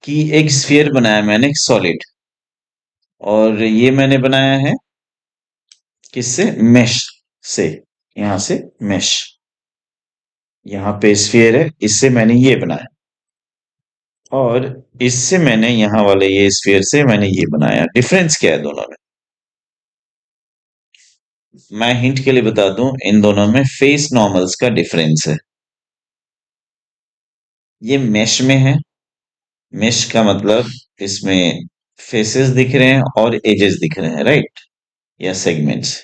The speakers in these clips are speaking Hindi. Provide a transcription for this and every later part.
कि एक स्फीयर बनाया मैंने, एक सॉलिड, और ये मैंने बनाया है किससे? मेश से। यहां से मेश, यहाँ पे स्फीयर है, इससे मैंने ये बनाया, और इससे मैंने यहाँ वाले ये स्फीयर से मैंने ये बनाया। डिफरेंस क्या है दोनों में? मैं हिंट के लिए बता दूं, इन दोनों में फेस नॉर्मल्स का डिफरेंस है। ये मेश में है। मेश का मतलब इसमें फेसेस दिख रहे हैं और एजेस दिख रहे हैं, राइट? या सेगमेंट्स।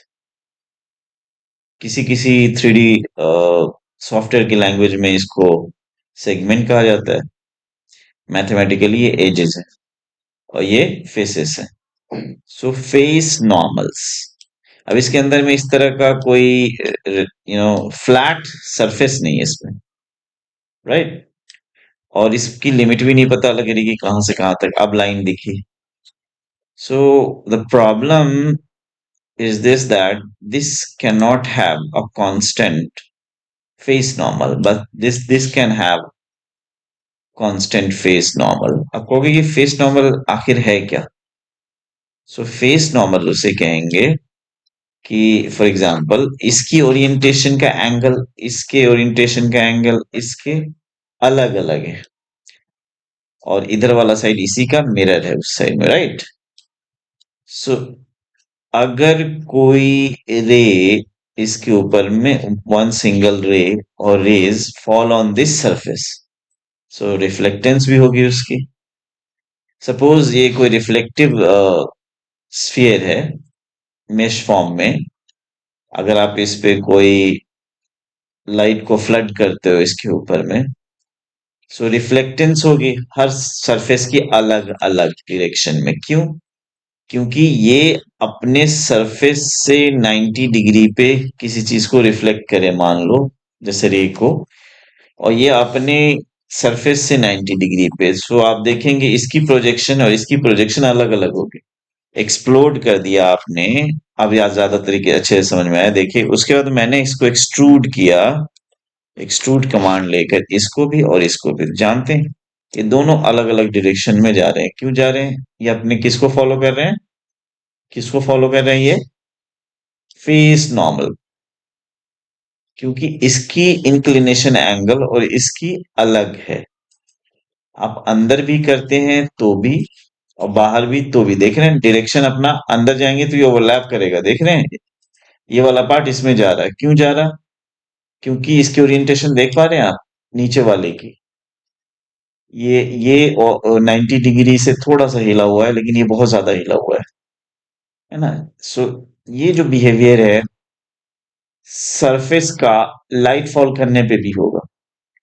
किसी किसी थ्री डी सॉफ्टवेयर की लैंग्वेज में इसको सेगमेंट कहा जाता है। मैथमेटिकली ये एजेस है और ये फेसेस है। सो फेस नॉर्मल्स। अब इसके अंदर में इस तरह का कोई फ्लैट सरफेस नहीं है इसमें, राइट? और इसकी लिमिट भी नहीं पता लग रही कि कहां से कहां तक अब लाइन दिखी। So the problem is this that this cannot have a constant face normal, but this can have constant face normal। अब कहोगे ये फेस नॉर्मल आखिर है क्या? सो फेस नॉर्मल उसे कहेंगे कि फॉर एग्जांपल इसकी ओरिएंटेशन का एंगल, इसके ओरिएंटेशन का एंगल इसके अलग अलग है, और इधर वाला साइड इसी का मिरर है उस साइड में, राइट? सो अगर कोई रे इसके ऊपर में, वन सिंगल रे और rays fall on this surface, so reflectance भी होगी उसकी। सपोज ये कोई रिफ्लेक्टिव स्फीयर है मेश फॉर्म में, अगर आप इस पे कोई लाइट को फ्लड करते हो इसके ऊपर में, सो रिफ्लेक्टेंस होगी हर सरफेस की अलग अलग डायरेक्शन में। क्यों? क्योंकि ये अपने सरफेस से 90 डिग्री पे किसी चीज को रिफ्लेक्ट करे, मान लो जैसे रे को, और ये अपने सरफेस से 90 डिग्री पे, सो आप देखेंगे इसकी प्रोजेक्शन और इसकी प्रोजेक्शन अलग अलग होगी। एक्सप्लोड कर दिया आपने। अब यार ज्यादा तरीके अच्छे से समझ में आया, देखिए उसके बाद मैंने इसको एक्सट्रूड किया। एक्सट्रूड कमांड लेकर इसको भी और इसको भी, जानते हैं ये दोनों अलग अलग डायरेक्शन में जा रहे हैं। क्यों जा रहे हैं? ये अपने किसको फॉलो कर रहे हैं? किसको फॉलो कर रहे हैं ये? Face normal. क्योंकि इसकी इंक्लिनेशन एंगल और इसकी अलग है। आप अंदर भी करते हैं तो भी, और बाहर भी तो भी, देख रहे हैं डायरेक्शन अपना, अंदर जाएंगे तो ये ओवरलैप करेगा, देख रहे हैं? ये वाला पार्ट इसमें जा रहा है। क्यों जा रहा? क्योंकि इसकी ओरिएंटेशन देख पा रहे हैं आप नीचे वाले की? ये 90 डिग्री से थोड़ा सा हिला हुआ है, लेकिन ये बहुत ज्यादा हिला हुआ है ना? सो ये जो बिहेवियर है सरफेस का, लाइट फॉल करने पे भी होगा।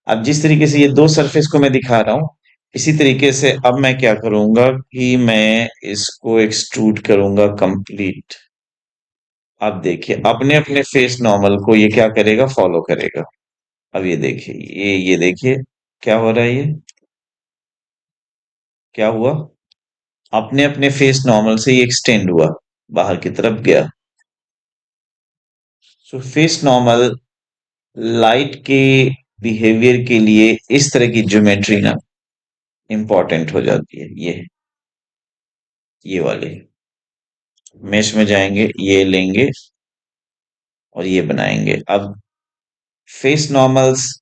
अब जिस तरीके से ये दो सरफेस को मैं दिखा रहा हूं, इसी तरीके से अब मैं क्या करूंगा कि मैं इसको एक्सट्रूड करूंगा कंप्लीट। अब देखिए अपने अपने फेस नॉर्मल को ये क्या करेगा? फॉलो करेगा। अब ये देखिए, ये देखिए क्या हो रहा है, ये क्या हुआ? अपने अपने फेस नॉर्मल से ये एक्सटेंड हुआ, बाहर की तरफ गया। सो फेस नॉर्मल लाइट के बिहेवियर के लिए इस तरह की ज्योमेट्री ना इंपॉर्टेंट हो जाती है। ये वाले मेश में जाएंगे, ये लेंगे और ये बनाएंगे। अब फेस नॉर्मल्स,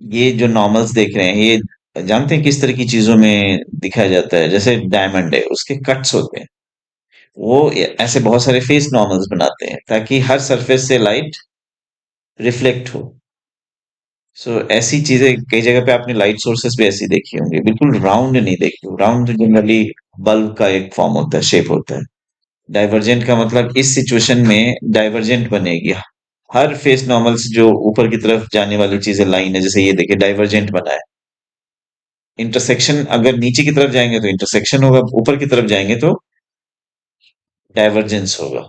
ये जो नॉर्मल्स देख रहे हैं, ये जानते हैं किस तरह की चीजों में दिखाया जाता है? जैसे डायमंड है, उसके कट्स होते हैं, वो ऐसे बहुत सारे फेस नॉर्मल्स बनाते हैं ताकि हर सरफेस से लाइट रिफ्लेक्ट हो। सो ऐसी चीजें कई जगह पे आपने लाइट सोर्सेस भी ऐसी देखी होंगी, बिल्कुल राउंड नहीं देखी। राउंड जनरली बल्ब का एक फॉर्म होता है, शेप होता है। डाइवर्जेंट का मतलब इस सिचुएशन में डाइवर्जेंट बनेगी। हर फेस नॉर्मल से जो ऊपर की तरफ जाने वाली चीजें लाइन है, जैसे ये देखिए डाइवर्जेंट बना है। इंटरसेक्शन, अगर नीचे की तरफ जाएंगे तो इंटरसेक्शन होगा, ऊपर की तरफ जाएंगे तो डाइवर्जेंस होगा।